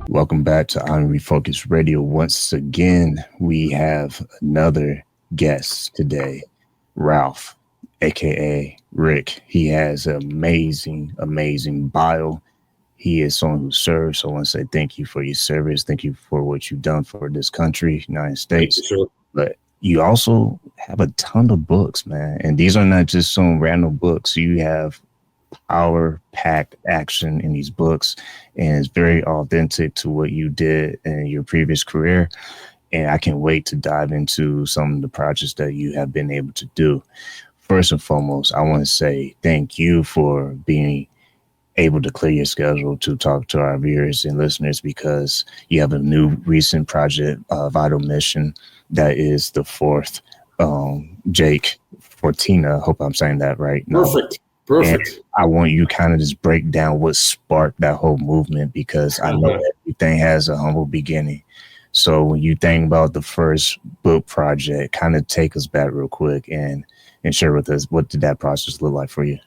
Welcome back to Refocused Radio. Once again, we have another guest today, Ralph, aka Rick. He has an amazing bio. He is someone who serves. So I want to say thank you for your service. Thank you for what you've done for this country, United States. Sure. But you also have a ton of books, man. And these are not just some random books. You have power-packed action in these books, and it's very authentic to what you did in your previous career. And I can't wait to dive into some of the projects that you have been able to do. First and foremost, I want to say thank you for being able to clear your schedule to talk to our viewers and listeners, because you have a new recent project, Vital Mission, that is the fourth. Jake Fortina, hope I'm saying that right. Perfect. And I want you kind of just break down what sparked that whole movement, because I know everything has a humble beginning. So when you think about the first book project, kind of take us back real quick and share with us, what did that process look like for you?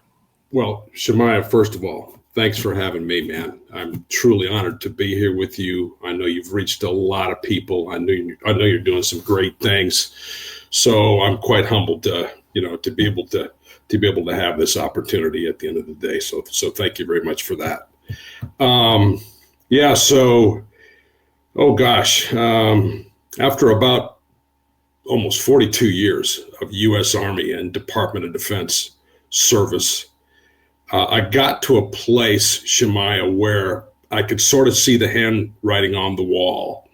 Well, Shemaiah, first of all, thanks for having me, man. I'm truly honored to be here with you. I know you've reached a lot of people. I know you're doing some great things. So I'm quite humbled to be able to have this opportunity at the end of the day. So thank you very much for that. After about almost 42 years of U.S. Army and Department of Defense service, I got to a place, Shemaiah, where I could sort of see the handwriting on the wall.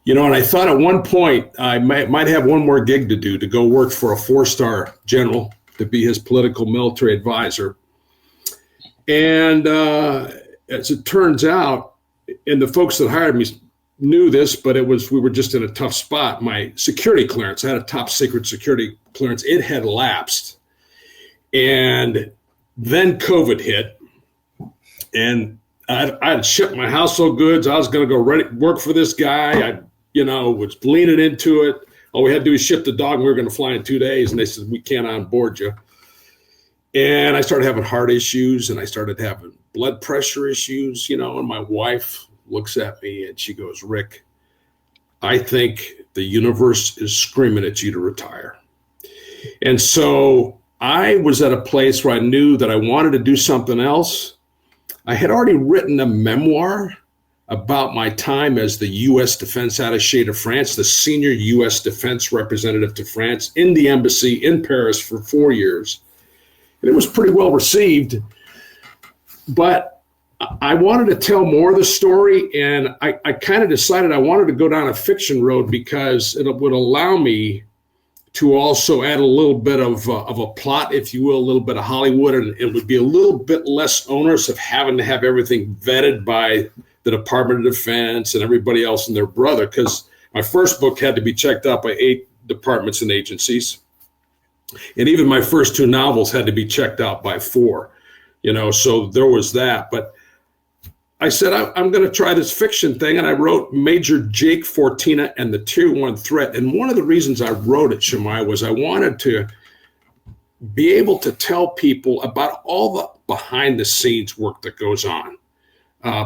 And I thought at one point I might have one more gig to do, to go work for a 4-star general, to be his political military advisor. And as it turns out, and the folks that hired me knew this, but we were just in a tough spot. My security clearance, I had a top secret security clearance. It had lapsed. And then COVID hit, and I had shipped my household goods. I was going to go work for this guy. I was leaning into it. All we had to do was ship the dog, and we were going to fly in 2 days. And they said, we can't onboard you. And I started having heart issues, and I started having blood pressure issues, and my wife looks at me and she goes, Rick, I think the universe is screaming at you to retire. And so I was at a place where I knew that I wanted to do something else. I had already written a memoir about my time as the U.S. Defense Attaché to France, the senior U.S. Defense representative to France in the embassy in Paris for 4 years. And it was pretty well received. But I wanted to tell more of the story, and I kind of decided I wanted to go down a fiction road, because it would allow me to also add a little bit of a plot, if you will, a little bit of Hollywood, and it would be a little bit less onerous of having to have everything vetted by the Department of Defense and everybody else and their brother, because my first book had to be checked out by 8 departments and agencies. And even my first 2 novels had to be checked out by 4, so there was that. But I said, I'm going to try this fiction thing. And I wrote Major Jake Fortina and the Tier 1 Threat. And one of the reasons I wrote it, Shemaiah, was I wanted to be able to tell people about all the behind the scenes work that goes on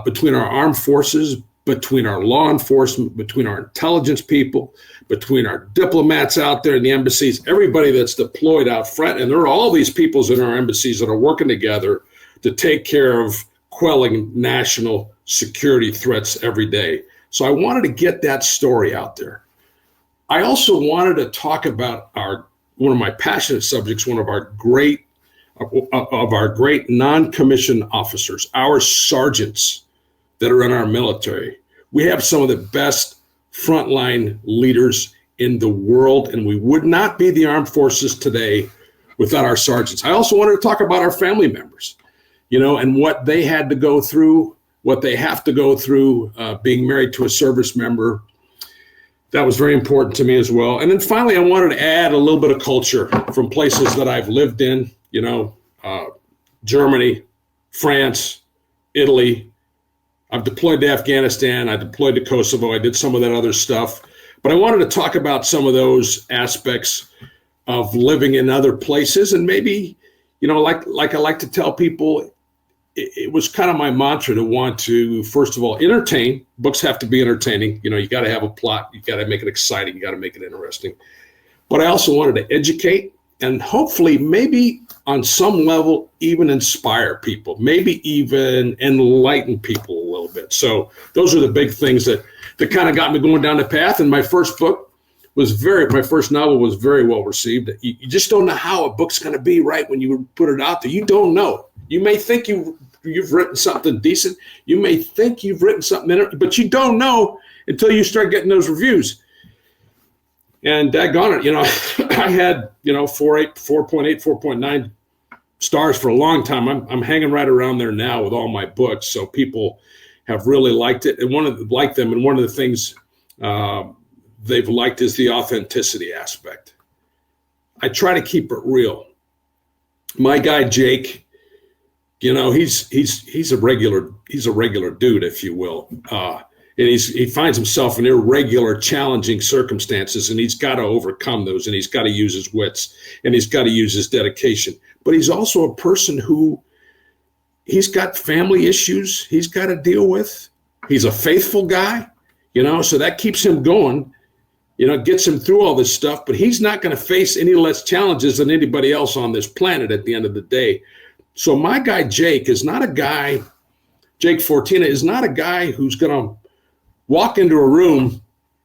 between our armed forces, between our law enforcement, between our intelligence people, between our diplomats out there in the embassies, everybody that's deployed out front. And there are all these peoples in our embassies that are working together to take care of quelling national security threats every day. So I wanted to get that story out there. I also wanted to talk about one of my passionate subjects, one of our great non-commissioned officers, our sergeants that are in our military. We have some of the best frontline leaders in the world, and we would not be the armed forces today without our sergeants. I also wanted to talk about our family members, and what they had to go through, what they have to go through being married to a service member. That was very important to me as well. And then finally, I wanted to add a little bit of culture from places that I've lived in, Germany, France, Italy. I've deployed to Afghanistan. I deployed to Kosovo. I did some of that other stuff. But I wanted to talk about some of those aspects of living in other places. And maybe, like I like to tell people, it was kind of my mantra to want to, first of all, entertain. Books have to be entertaining. You got to have a plot. You got to make it exciting. You got to make it interesting. But I also wanted to educate and hopefully maybe on some level even inspire people, maybe even enlighten people a little bit. So those are the big things that kind of got me going down the path. And my first novel was very well received. You just don't know how a book's going to be, right? When you put it out there, you don't know. You may think you've written something decent. You may think you've written something, but you don't know until you start getting those reviews. And daggone it, I had 4.8, 4.9 stars for a long time. I'm hanging right around there now with all my books. So people have really liked it, and one of the things they've liked is the authenticity aspect. I try to keep it real. My guy Jake, he's a regular dude, if you will. And he finds himself in irregular, challenging circumstances, and he's got to overcome those, and he's got to use his wits, and he's got to use his dedication. But he's also a person who, he's got family issues he's got to deal with. He's a faithful guy, so that keeps him going, gets him through all this stuff. But he's not going to face any less challenges than anybody else on this planet at the end of the day. So my guy Jake is not a guy, Jake Fortina is not a guy who's going to walk into a room,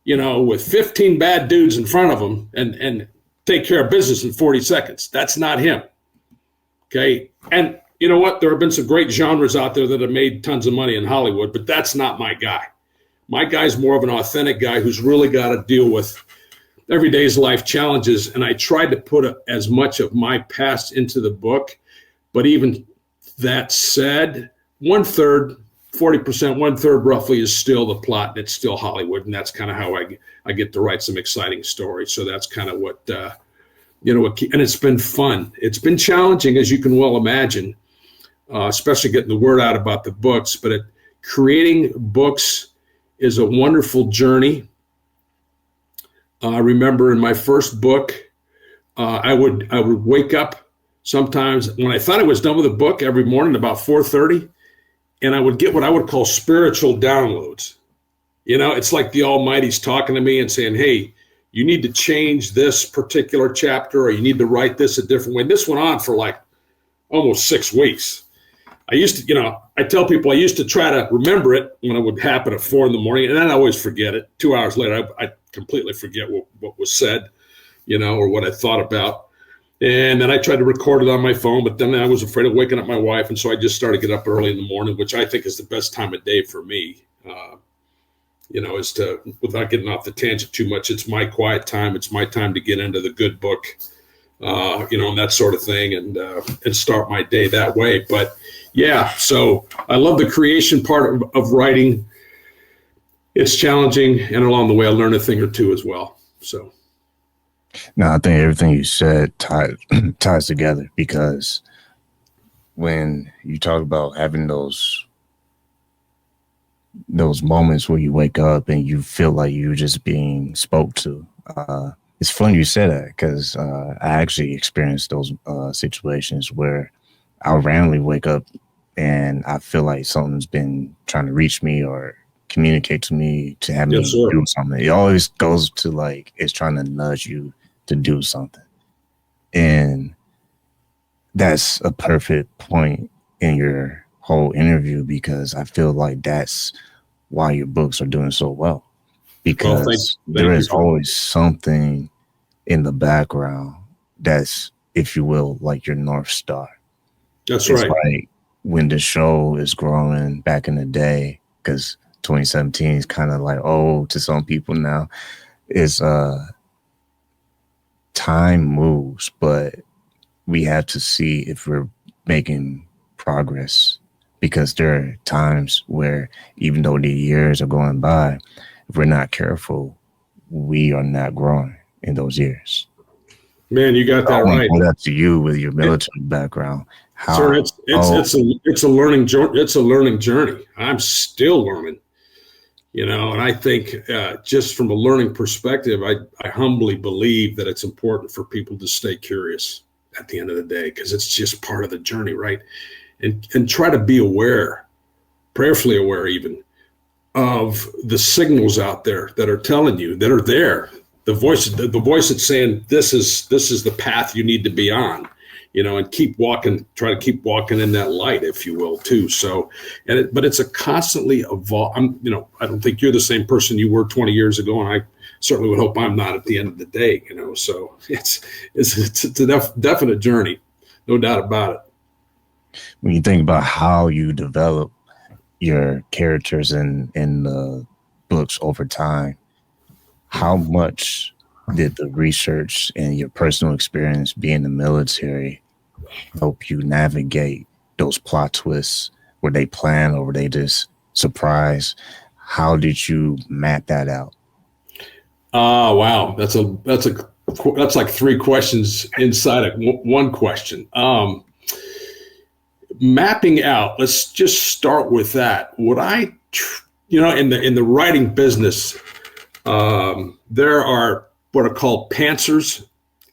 with 15 bad dudes in front of him and take care of business in 40 seconds. That's not him. Okay. And you know what? There have been some great genres out there that have made tons of money in Hollywood, but that's not my guy. My guy's more of an authentic guy who's really got to deal with everyday's life challenges. And I tried to put as much of my past into the book, but even that said, 1/3, 40%, 1/3 roughly is still the plot, and it's still Hollywood, and that's kind of how I get to write some exciting stories. So that's kind of what and it's been fun. It's been challenging, as you can well imagine, especially getting the word out about the books. But creating books is a wonderful journey. I remember in my first book, I would wake up sometimes when I thought I was done with a book every morning about 4:30. And I would get what I would call spiritual downloads. It's like the Almighty's talking to me and saying, hey, you need to change this particular chapter, or you need to write this a different way. And this went on for like almost 6 weeks. I tell people I used to try to remember it when it would happen at 4 a.m, and then I always forget it. 2 hours later, I completely forget what was said, or what I thought about. And then I tried to record it on my phone, but then I was afraid of waking up my wife. And so I just started getting up early in the morning, which I think is the best time of day for me, is to, without getting off the tangent too much, it's my quiet time. It's my time to get into the good book, and that sort of thing, and start my day that way. But yeah, so I love the creation part of writing. It's challenging, and along the way, I learned a thing or two as well. So. No, I think everything you said ties together, because when you talk about having those moments where you wake up and you feel like you're just being spoke to, it's funny you said that, because I actually experienced those situations where I'll randomly wake up and I feel like something's been trying to reach me or communicate to me to have me do something. It always goes to like it's trying to nudge you to do something. And that's a perfect point in your whole interview, because I feel like that's why your books are doing so well, because there is always something in the background that's, if you will, like your North Star. That's right. Like when the show is growing back in the day, because 2017 is kind of like old to some people now, is time moves, but we have to see if we're making progress, because there are times where even though the years are going by, if we're not careful, we are not growing in those years. Man, you got that right. That's to you with your military background. Sir, it's a learning journey. It's a learning journey. I'm still learning. And I think just from a learning perspective, I humbly believe that it's important for people to stay curious at the end of the day, because it's just part of the journey, right? and try to be aware, prayerfully aware even, of the signals out there that are telling you, that are there. The voice that's saying this is the path you need to be on, and keep walking, try to keep walking in that light, if you will, too. So, but it's a constantly evolve. I don't think you're the same person you were 20 years ago, and I certainly would hope I'm not at the end of the day, So it's a definite journey, no doubt about it. When you think about how you develop your characters in the books over time, how much did the research and your personal experience being in the military help you navigate those plot twists? Were they planned or were they just surprise? How did you map that out? Oh, wow. That's like three questions inside of one question. Mapping out, let's just start with that. In the writing business, there are what are called pantsers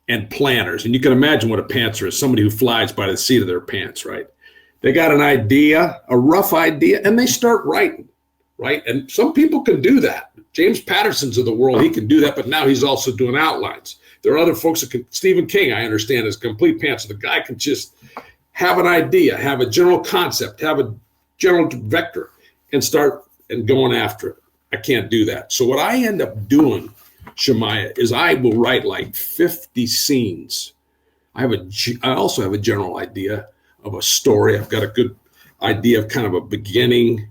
and planners. And you can imagine what a pantser is, somebody who flies by the seat of their pants, right? They got an idea, a rough idea, and they start writing, right? And some people can do that. James Patterson's of the world, he can do that, but now he's also doing outlines. There are other folks that can, Stephen King, I understand, is a complete pantser. The guy can just have an idea, have a general concept, have a general vector, and start and going after it. I can't do that. So what I end up doing, Shemaiah, is I will write like 50 scenes. I also have a general idea of a story. I've got a good idea of kind of a beginning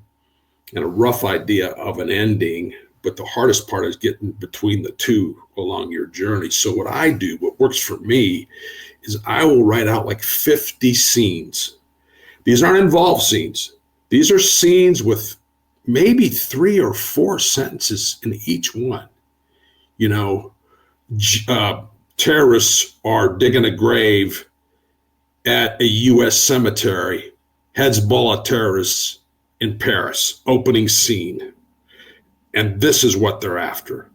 and a rough idea of an ending. But the hardest part is getting between the two along your journey. So what I do, what works for me, is I will write out like 50 scenes. These aren't involved scenes. These are scenes with maybe 3 or 4 sentences in each one. Terrorists are digging a grave at a U.S. cemetery. Hezbollah terrorists in Paris, opening scene. And this is what they're after.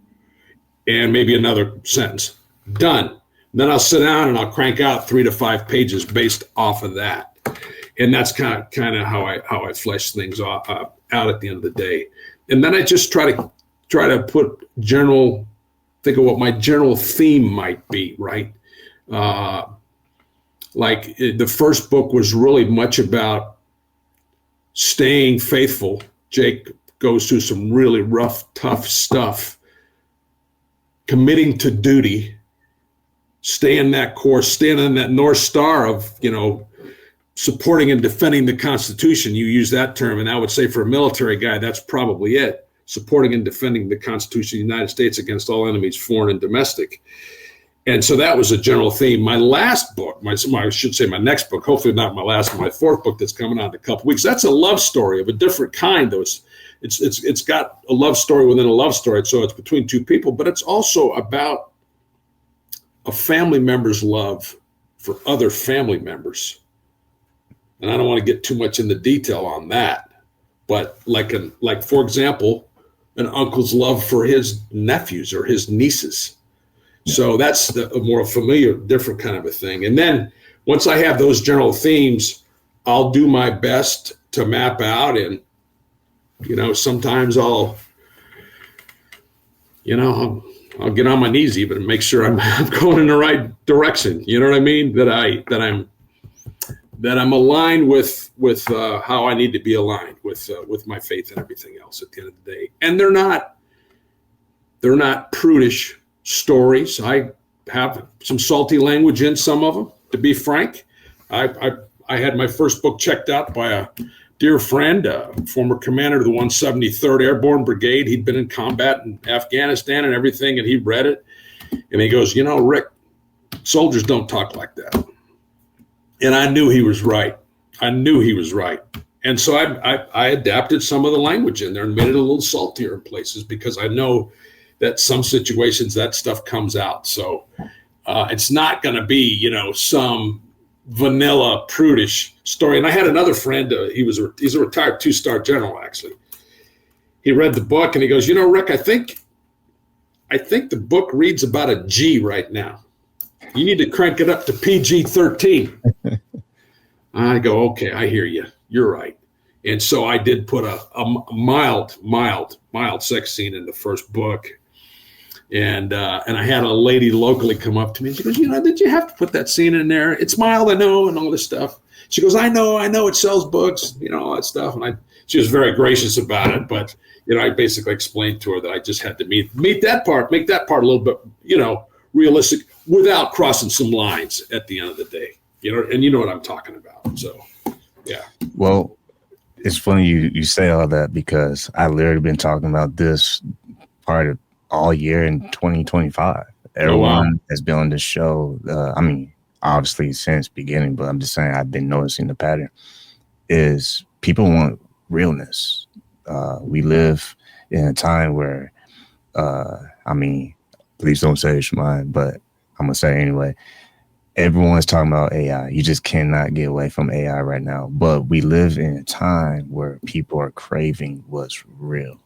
And maybe another sentence. Done. Then I'll sit down and I'll crank out 3 to 5 pages based off of that. And that's kind of how I flesh things out at the end of the day. And then I just try to think of what my general theme might be, right? Like the first book was really much about staying faithful. Jake goes through some really rough, tough stuff, committing to duty, staying that course, staying on that North Star of, supporting and defending the Constitution. You use that term, and I would say for a military guy, that's probably it. Supporting and defending the Constitution of the United States against all enemies, foreign and domestic. And so that was a general theme. My last book, my next book, hopefully not my last, my 4th book that's coming out in a couple weeks. That's a love story of a different kind, though. It's got a love story within a love story. So it's between 2 people, but it's also about a family member's love for other family members. And I don't want to get too much into detail on that, but like for example, an uncle's love for his nephews or his nieces. So that's a more familiar, different kind of a thing. And then once I have those general themes, I'll do my best to map out, and sometimes I'll get on my knees even and make sure I'm going in the right direction. You know what I mean? That I'm aligned with how I need to be aligned with my faith and everything else at the end of the day. And they're not prudish stories. I have some salty language in some of them, to be frank. I had my first book checked out by a dear friend, former commander of the 173rd Airborne Brigade. He'd been in combat in Afghanistan and everything, and he read it. And he goes, Rick, soldiers don't talk like that. And I knew he was right. And so I adapted some of the language in there and made it a little saltier in places, because I know that some situations that stuff comes out. So it's not going to be, some vanilla prudish story. And I had another friend, he's a retired 2-star general, actually. He read the book and he goes, Rick, I think the book reads about a G right now. You need to crank it up to PG-13. I go, okay, I hear you. You're right. And so I did put a mild sex scene in the first book. And I had a lady locally come up to me and she goes, did you have to put that scene in there? It's mild, I know, and all this stuff. She goes, I know it sells books, all that stuff. And she was very gracious about it, but I basically explained to her that I just had to meet that part, make that part a little bit, realistic without crossing some lines at the end of the day. And you know what I'm talking about. So yeah. Well, it's funny you say all that because I literally been talking about this part of all year in 2025. Everyone has been on this show. I mean, obviously since beginning, but I'm just saying I've been noticing the pattern is people want realness. We live in a time where, I mean, please don't say it's mine, but I'm gonna say it anyway. Everyone's talking about AI. You just cannot get away from AI right now. But we live in a time where people are craving what's real.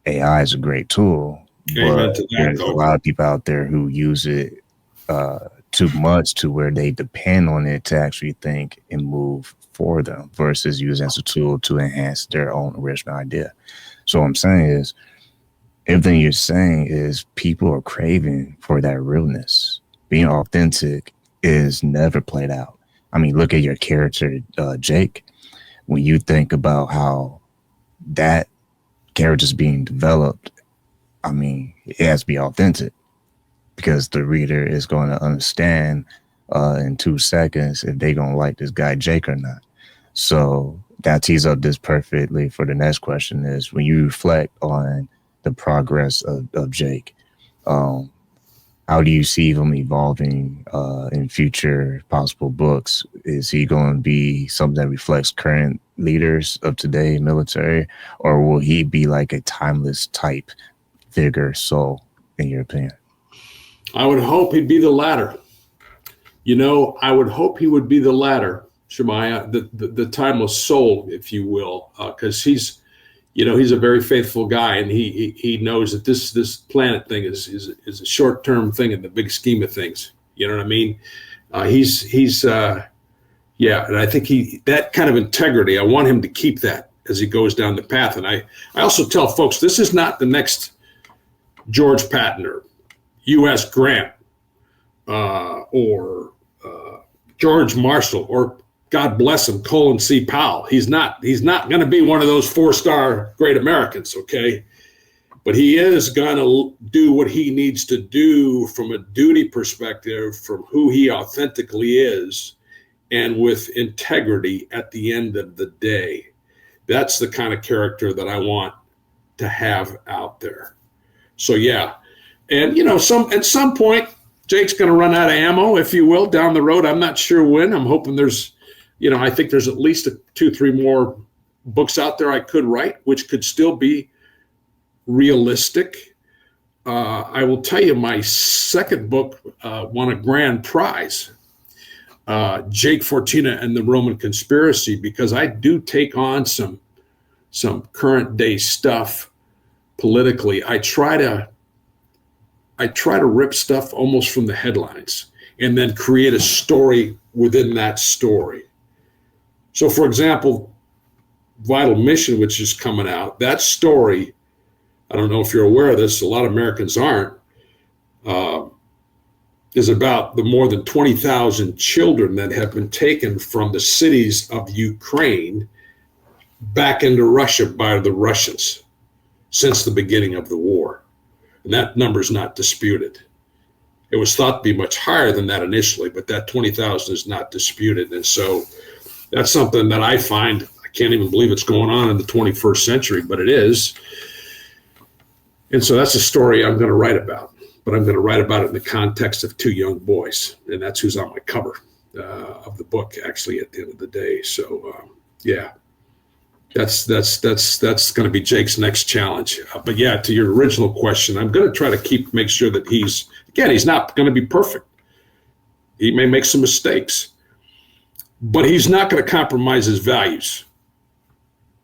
AI is a great tool, but there's a lot of people out there who use it too much to where they depend on it to actually think and move for them versus use it as a tool to enhance their own original idea. So what I'm saying is everything you're saying is people are craving for that realness. Being authentic is never played out. I mean, look at your character, Jake. When you think about how that character's being developed, I mean, it has to be authentic because the reader is going to understand in 2 seconds if they're going to like this guy Jake or not. So that tees up this perfectly for the next question is when you reflect on the progress of Jake, how do you see him evolving in future possible books? Is he going to be something that reflects current leaders of today, military, or will he be like a timeless type figure soul, in your opinion? I would hope he'd be the latter. I would hope he would be the latter, Shemaiah, the timeless soul, if you will, because he's a very faithful guy, and he knows that this planet thing is a short term thing in the big scheme of things. You know what I mean? And I think that kind of integrity. I want him to keep that as he goes down the path. And I also tell folks this is not the next George Patton or U.S. Grant or George Marshall or God bless him, Colin C. Powell. He's not going to be one of those 4-star great Americans, okay? But he is going to do what he needs to do from a duty perspective, from who he authentically is, and with integrity at the end of the day. That's the kind of character that I want to have out there. So, yeah. And, at some point, Jake's going to run out of ammo, if you will, down the road. I'm not sure when. I'm hoping I think there's at least 2-3 more books out there I could write, which could still be realistic. I will tell you, my second book won a grand prize, Jake Fortina and the Roman Conspiracy, because I do take on some current day stuff politically. I try to rip stuff almost from the headlines and then create a story within that story. So, for example, Vital Mission, which is coming out, that story, I don't know if you're aware of this, a lot of Americans aren't, is about the more than 20,000 children that have been taken from the cities of Ukraine back into Russia by the Russians since the beginning of the war. And that number is not disputed. It was thought to be much higher than that initially, but that 20,000 is not disputed. And so that's something that I find, I can't even believe it's going on in the 21st century, but it is. And so that's a story I'm going to write about, but I'm going to write about it in the context of 2 young boys. And that's who's on my cover of the book, actually, at the end of the day. So, yeah. That's going to be Jake's next challenge. But yeah, to your original question, I'm going to try to make sure that he's not going to be perfect. He may make some mistakes, but he's not going to compromise his values.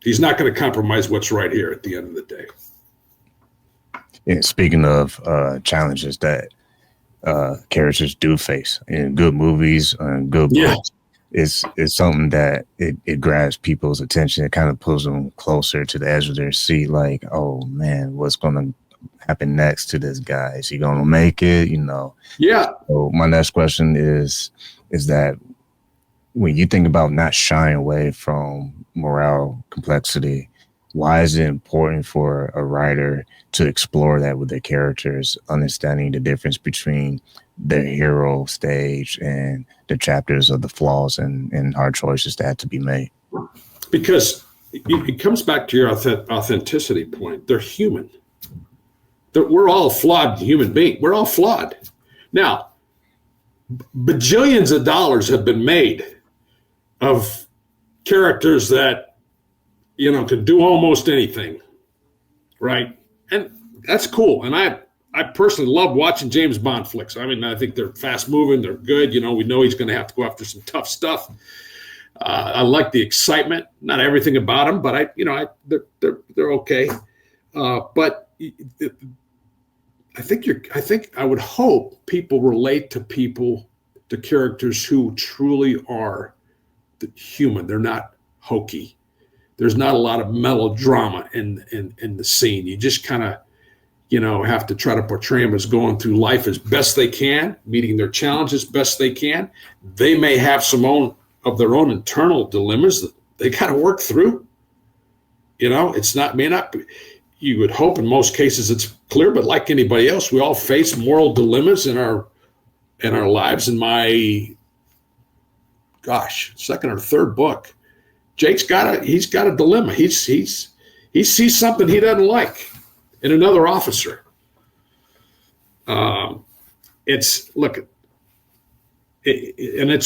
He's not going to compromise what's right here at the end of the day. Yeah, speaking of challenges that characters do face in good movies and good books, it's something that it grabs people's attention. It kind of pulls them closer to the edge of their seat, like, oh man, what's gonna happen next to this guy? Is he gonna make it? You know. Yeah. So my next question is that when you think about not shying away from morale complexity, why is it important for a writer to explore that with their characters, understanding the difference between their hero stage and the chapters of the flaws and hard choices that have to be made? Because it comes back to your authenticity point. They're human. We're all flawed human beings. We're all flawed. Now, bajillions of dollars have been made of characters that, you know, can do almost anything, right? And that's cool. And I personally love watching James Bond flicks. I mean, I think they're fast moving, they're good. You know, we know he's going to have to go after some tough stuff. I like the excitement. Not everything about them, but they're okay. But I would hope people relate to characters who truly are human. They're not hokey. There's not a lot of melodrama in the scene. You just kind of, you know, have to try to portray them as going through life as best they can, meeting their challenges best they can. They may have some of their own internal dilemmas that they got to work through. You know, may not be, you would hope in most cases it's clear, but like anybody else, we all face moral dilemmas in our lives. In my second or third book, he's got a dilemma. He sees something he doesn't like in another officer. It's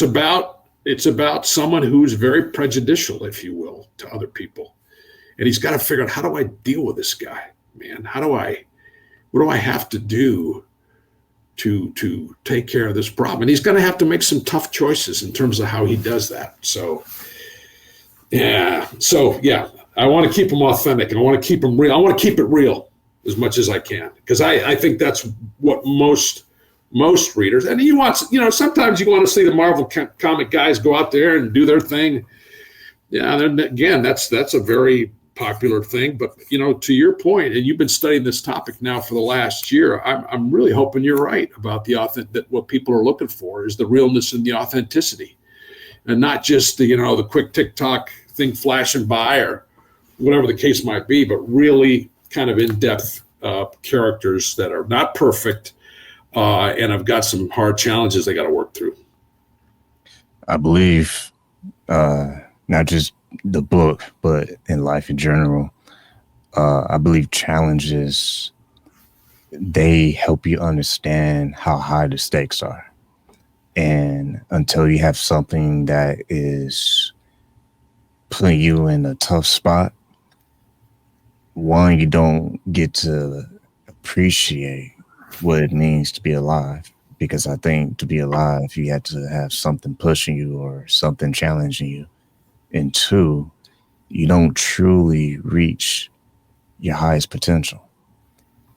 about someone who's very prejudicial, if you will, to other people. And he's got to figure out, how do I deal with this guy, man? What do I have to do to take care of this problem? And he's going to have to make some tough choices in terms of how he does that. So, yeah. I want to keep them authentic, and I want to keep them real. I want to keep it real as much as I can, because I think that's what most readers, and sometimes you want to see the Marvel comic guys go out there and do their thing. Yeah, then again, that's a very popular thing. But to your point, and you've been studying this topic now for the last year, I'm really hoping you're right about that what people are looking for is the realness and the authenticity, and not just the quick TikTok thing flashing by or whatever the case might be, but really kind of in-depth characters that are not perfect and have got some hard challenges they got to work through. I believe not just the book, but in life in general, I believe challenges, they help you understand how high the stakes are. And until you have something that is putting you in a tough spot, one, you don't get to appreciate what it means to be alive. Because I think to be alive, you have to have something pushing you or something challenging you. And two, you don't truly reach your highest potential.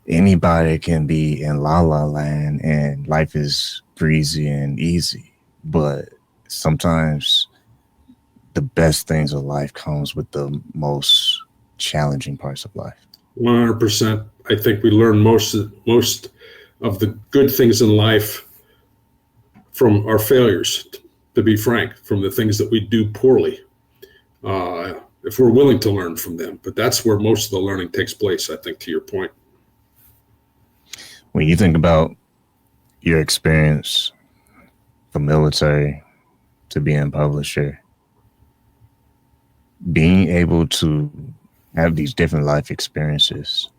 Anybody can be in la la land and life is breezy and easy, but sometimes the best things of life comes with the most challenging parts of life. 100%. I think we learn most of the good things in life from our failures, to be frank, from the things that we do poorly, if we're willing to learn from them. But that's where most of the learning takes place, I think, to your point. When you think about your experience from military to being a publisher, being able to have these different life experiences,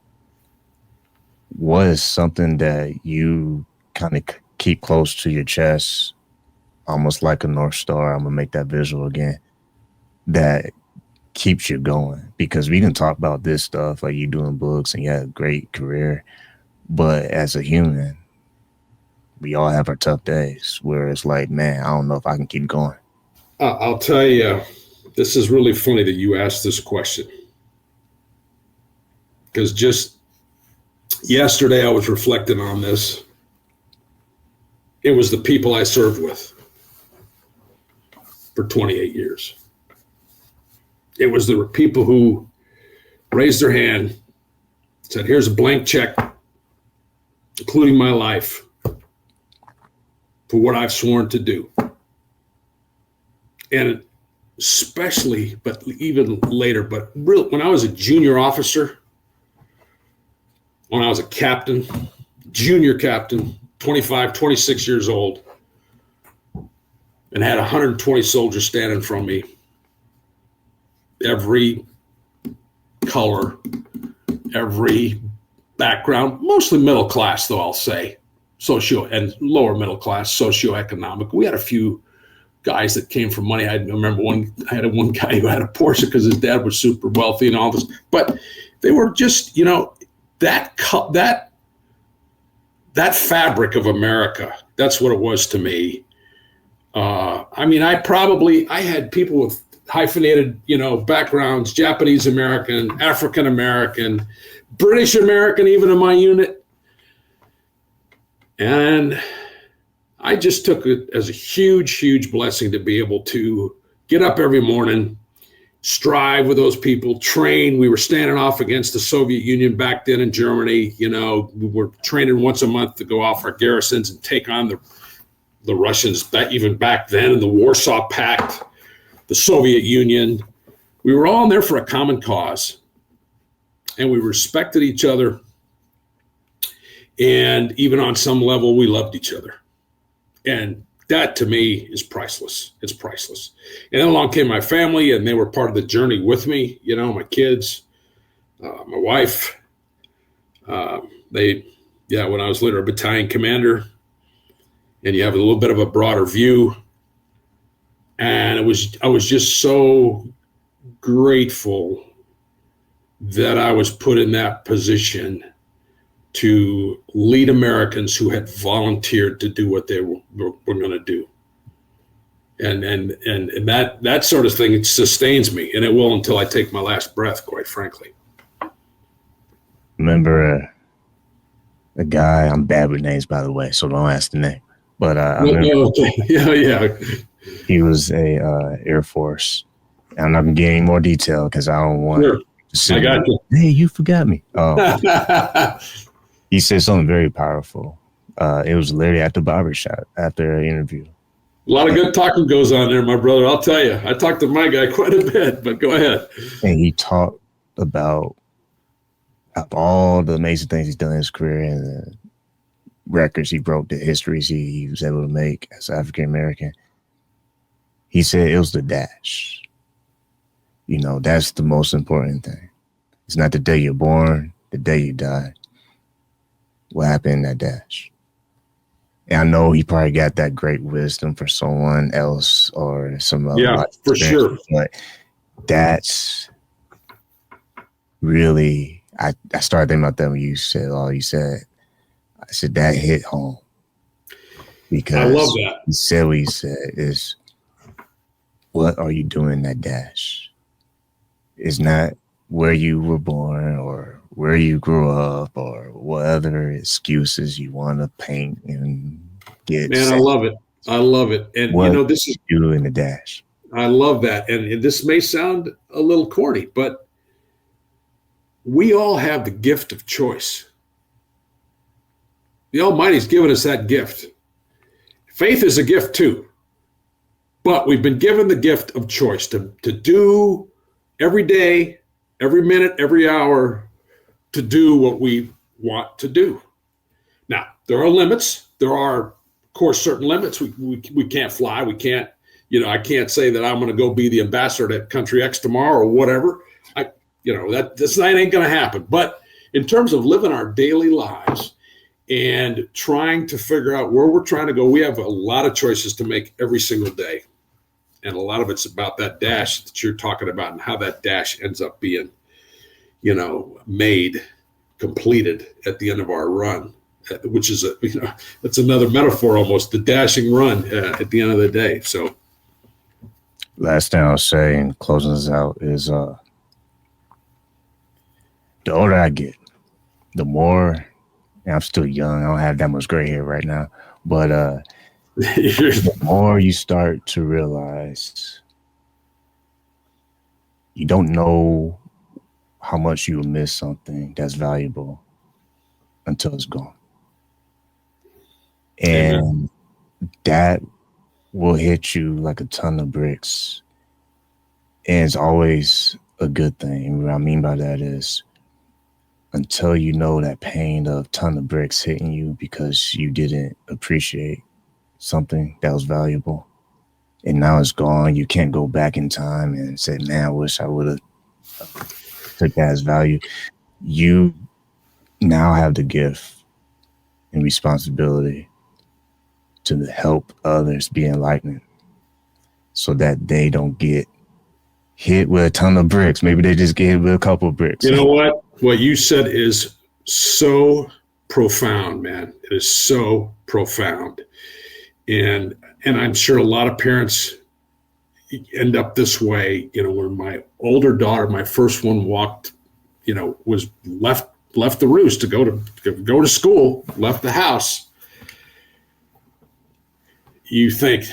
what is something that you kind of keep close to your chest, almost like a North Star? I'm going to make that visual again, that keeps you going? Because we can talk about this stuff, like you doing books and you had a great career, but as a human, we all have our tough days where it's like, man, I don't know if I can keep going. I'll tell you, this is really funny that you asked this question, because just yesterday I was reflecting on this. It was the people I served with. for 28 years. It was the people who raised their hand, said, here's a blank check, including my life, for what I've sworn to do. And especially, but even later, but real, when I was a junior officer, when I was a captain, junior captain, 25, 26 years old, and had 120 soldiers standing in front of me, every color, every background, mostly middle class, though, I'll say, socio and lower middle class, socioeconomic. We had a few guys that came from money. I remember I had one guy who had a Porsche because his dad was super wealthy and all this, but they were just, that fabric of America. That's what it was to me. I had people with hyphenated, backgrounds, Japanese American, African American, British American, even in my unit. And I just took it as a huge, huge blessing to be able to get up every morning, strive with those people, train. We were standing off against the Soviet Union back then in Germany. We were training once a month to go off our garrisons and take on the Russians, even back then, in the Warsaw Pact, the Soviet Union. We were all in there for a common cause, and we respected each other. And even on some level, we loved each other. And that, to me, is priceless. It's priceless. And then along came my family, and they were part of the journey with me, my kids, my wife. When I was later a battalion commander, and you have a little bit of a broader view. And I was just so grateful that I was put in that position to lead Americans who had volunteered to do what they were going to do. And that sort of thing, it sustains me, and it will until I take my last breath, quite frankly. Remember a guy, I'm bad with names, by the way, so don't ask the name. But yeah. He was a Air Force. I'm not going to get any more detail because I don't want to I got you. Hey, you forgot me. He said something very powerful. It was literally at the barbershop after an interview. A lot of good talking goes on there, my brother. I'll tell you. I talked to my guy quite a bit, but go ahead. And he talked about all the amazing things he's done in his career and the records he broke, the histories he was able to make as African American. He said it was the dash. That's the most important thing. It's not the day you're born, the day you die. What happened in that dash? And I know he probably got that great wisdom for someone else or some other. Yeah, for sure. But that's really, I started thinking about that when you said all you said. I said that hit home. Because I love that. He said what he said is, what are you doing in that dash? It's not where you were born or where you grew up or what other excuses you want to paint and get. Man, set. I love it. I love it. And what this is you in the dash. I love that. And this may sound a little corny, but we all have the gift of choice. The Almighty's given us that gift. Faith is a gift too. But we've been given the gift of choice to do every day, every minute, every hour, to do what we want to do. Now, there are limits. There are, of course, certain limits. We can't fly. We can't, I can't say that I'm going to go be the ambassador to country X tomorrow or whatever. That ain't going to happen. But in terms of living our daily lives and trying to figure out where we're trying to go, we have a lot of choices to make every single day. And a lot of it's about that dash that you're talking about and how that dash ends up being, made, completed at the end of our run, which is that's another metaphor almost, the dashing run at the end of the day. So last thing I'll say in closing this out is the older I get, the more, and I'm still young, I don't have that much gray hair right now, but The more you start to realize you don't know how much you will miss something that's valuable until it's gone. Amen. And that will hit you like a ton of bricks. And it's always a good thing. What I mean by that is until you know that pain of ton of bricks hitting you because you didn't appreciate something that was valuable and now it's gone, you can't go back in time and say, man, I wish I would have took that as value. You now have the gift and responsibility to help others be enlightened so that they don't get hit with a ton of bricks. Maybe they just get hit with a couple of bricks. You know what? What you said is so profound, man. It is so profound. And I'm sure a lot of parents end up this way. When my older daughter, my first one, walked, was left the roost to go to school, left the house. You think,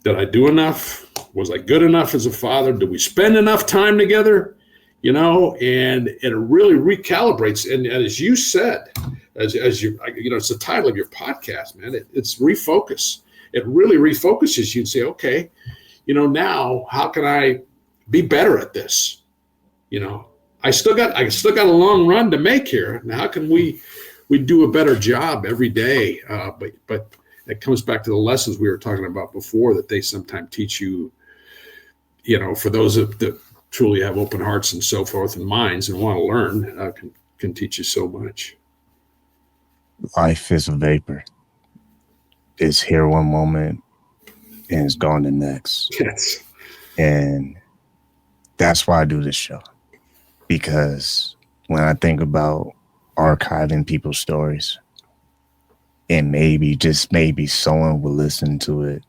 did I do enough? Was I good enough as a father? Did we spend enough time together? And it really recalibrates. And as you said, as you, it's the title of your podcast, man. It's refocus. It really refocuses you and say, okay, now how can I be better at this? I still got a long run to make here. Now, how can we do a better job every day? But it comes back to the lessons we were talking about before that they sometimes teach you. For those that truly have open hearts and so forth and minds and want to learn, can teach you so much. Life is a vapor. It's here one moment and it's gone the next. Yes. And that's why I do this show. Because when I think about archiving people's stories, and maybe, just maybe, someone will listen to it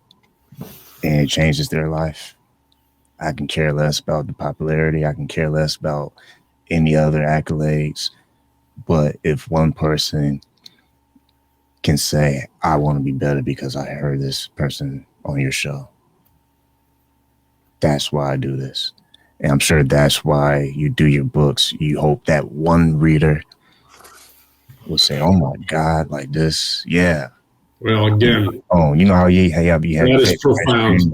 and it changes their life, I can care less about the popularity. I can care less about any other accolades. But if one person can say, I want to be better because I heard this person on your show, that's why I do this. And I'm sure that's why you do your books. You hope that one reader will say, oh my God, like this. Yeah. Well, again, Oh, you know how you have that is profound.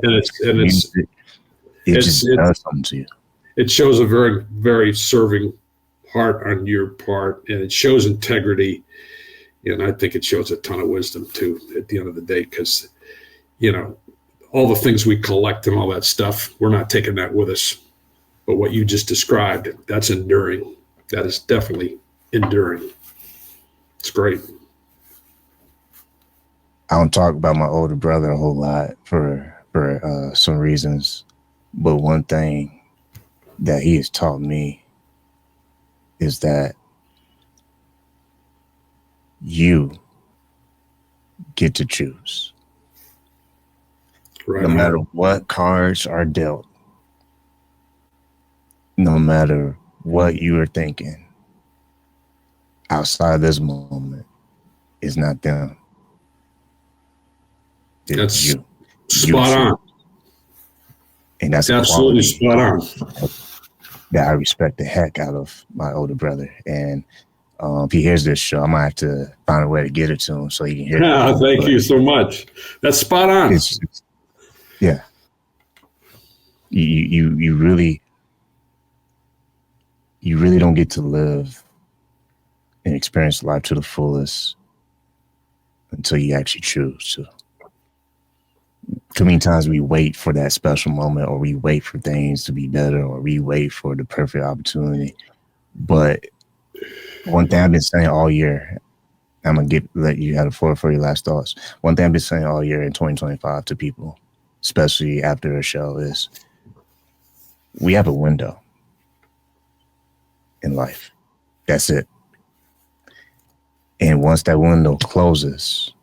It just does something to you. It shows a very, very serving heart on your part, and it shows integrity. And I think it shows a ton of wisdom too at the end of the day, because, all the things we collect and all that stuff, we're not taking that with us. But what you just described, that's enduring. That is definitely enduring. It's great. I don't talk about my older brother a whole lot for some reasons, but one thing that he has taught me is that you get to choose. Right. No matter what cards are dealt, no matter what you are thinking, outside this moment is not them. It's that's you. spot on. And that's absolutely spot on. That I respect the heck out of my older brother. And if he hears this show, I might have to find a way to get it to him so he can hear it. Thank you so much. That's spot on. Yeah. You really don't get to live and experience life to the fullest until you actually choose to. Too many times we wait for that special moment, or we wait for things to be better, or we wait for the perfect opportunity. But one thing I've been saying all year, I'm going to let you have the floor for your last thoughts. One thing I've been saying all year in 2025 to people, especially after a show, is we have a window in life. That's it. And once that window closes,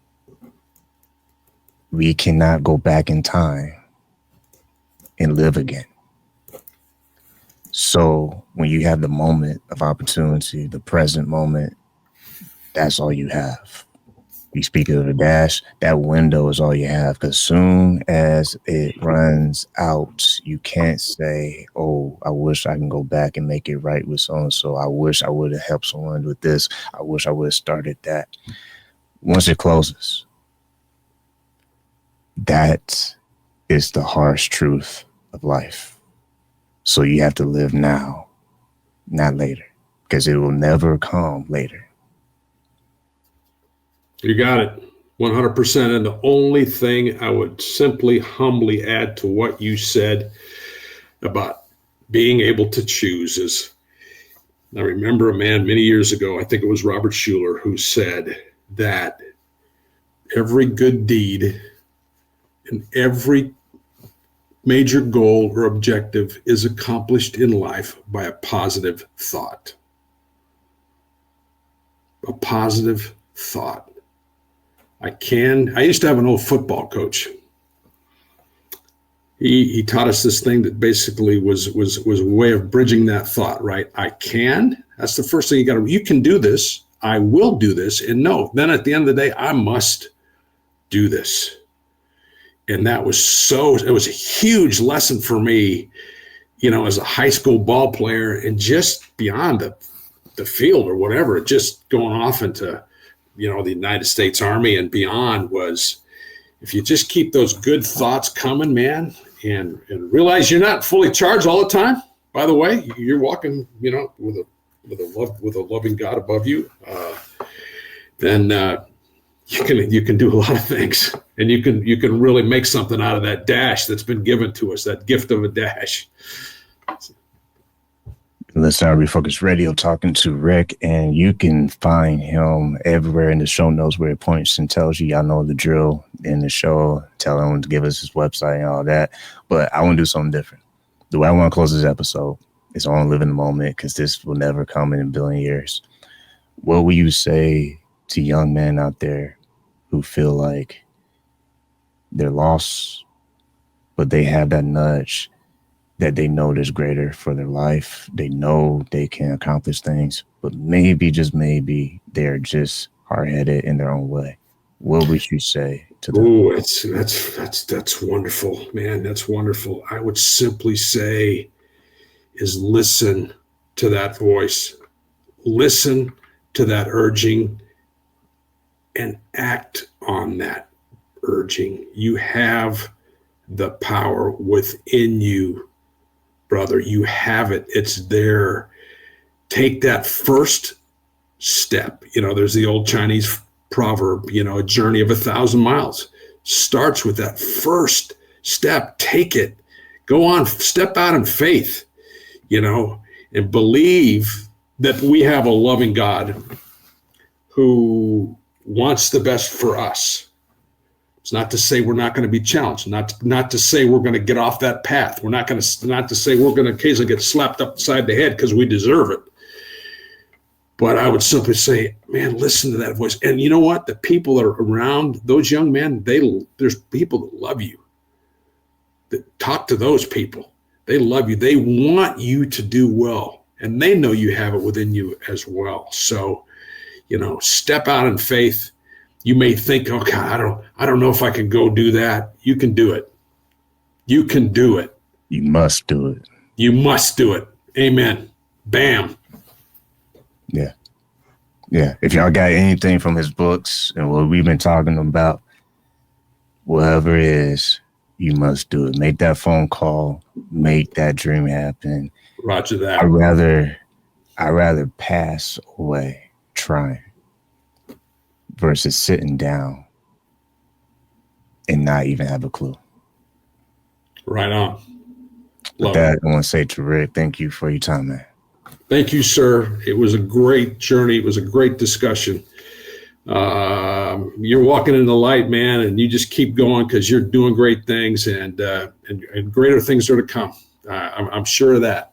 we cannot go back in time and live again. So when you have the moment of opportunity, the present moment, that's all you have. You speak of the dash, that window is all you have. Because soon as it runs out, you can't say, "Oh, I wish I can go back and make it right with so and so. I wish I would have helped someone with this. I wish I would have started that." Once it closes, that is the harsh truth of life. So you have to live now, not later, because it will never come later. You got it. 100%. And the only thing I would simply humbly add to what you said about being able to choose is, I remember a man many years ago, I think it was Robert Schuller, who said that every good deed and every major goal or objective is accomplished in life by a positive thought. A positive thought. I used to have an old football coach. He taught us this thing that basically was a way of bridging that thought, right? I can. That's the first thing you can do this. I will do this. And no, then at the end of the day, I must do this. And it was a huge lesson for me, as a high school ball player and just beyond the field or whatever, just going off into, the United States Army and beyond was, if you just keep those good thoughts coming, man, and realize you're not fully charged all the time. By the way, you're walking, with a loving God above you. Then you can do a lot of things, and you can really make something out of that dash that's been given to us, that gift of a dash. Listen, Refocused Radio, talking to Rick, and you can find him everywhere in the show notes where it points and tells you. Y'all know the drill in the show. Tell him to give us his website and all that. But I want to do something different. The way I want to close this episode is on Live in the Moment, because this will never come in a billion years. What will you say to young men out there who feel like they're lost, but they have that nudge that they know there's greater for their life? They know they can accomplish things, but maybe, just maybe, they're just hard-headed in their own way. What would you say to them? Oh, that's wonderful, man. That's wonderful. I would simply say is listen to that voice, listen to that urging, and act on that urging. You have the power within you, brother. You have it. It's there. Take that first step. There's the old Chinese proverb, a journey of 1,000 miles starts with that first step. Take it. Go on, step out in faith, and believe that we have a loving God who wants the best for us. It's not to say we're not going to be challenged, not to say we're going to get off that path. We're not to say we're going to occasionally get slapped upside the head because we deserve it. But I would simply say, man, listen to that voice. And you know what? The people that are around those young men, there's people that love you. That talk to those people. They love you. They want you to do well. And they know you have it within you as well. So, step out in faith. You may think, okay, I don't know if I can go do that. You can do it. You can do it. You must do it. You must do it. Amen. Bam. Yeah. Yeah. If y'all got anything from his books and what we've been talking about, whatever it is, you must do it. Make that phone call. Make that dream happen. Roger that. I'd rather pass away trying versus sitting down and not even have a clue. Right on. With that, I want to say to Rick, thank you for your time, man. Thank you, sir. It was a great journey. It was a great discussion. You're walking in the light, man, and you just keep going because you're doing great things, and greater things are to come. I'm sure of that.